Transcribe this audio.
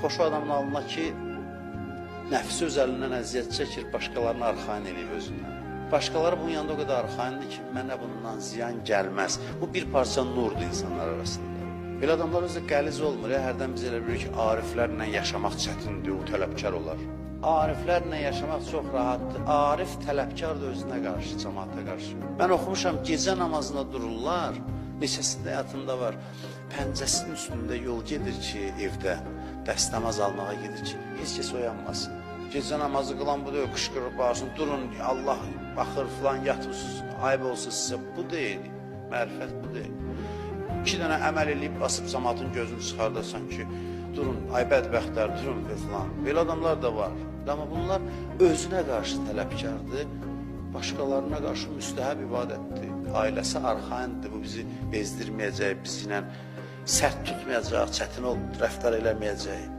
xoş adamın alına ki, nəfsi öz əlindən əziyyət çəkir, başqalarını arxain eləyib özündən. Başqaları bunun yanında o qədər arxaindir ki, mənə bundan ziyan gəlməz. Bu bir parça nurdur insanlar arasında. Belə adamlar özü qəliz olmur. Hərdən biz elə bilirik ki, ariflərlə yaşamaq çətindir, o tələbkar olar. Ariflərlə yaşamaq çox rahatdır. Arif tələbkar da özünə qarşı, cəmaata qarşı. Mən oxumuşam, gecə namazında dururlar, neçəsində həyatında var. Pəncəsinin üstündə yol gedir ki, evdə dəstəmaz almağa gedir ki, heç kəs oyanmasın. Gecə namazı qılan bu deyil, qışqırıb bağırsın, durun, Allah baxır filan, yatırsınız, ayıb olsun sizə. Bu deyil, mərifət bu deyil. 2 dənə əməl eləyib, basıb cəmaatın gözünü çıxardarsan ki, durun, ay bədbəxtlər, durun filan. Belə adamlar da var. Amma bunlar özünə qarşı tələbkardır, başqalarına qarşı müstəhəb ibadətdir. Ailəsi arxaindir, bu bizi bezdirməyəcək, bizlə sərt tutmayacaq, çətin rəftar eləməyəcək.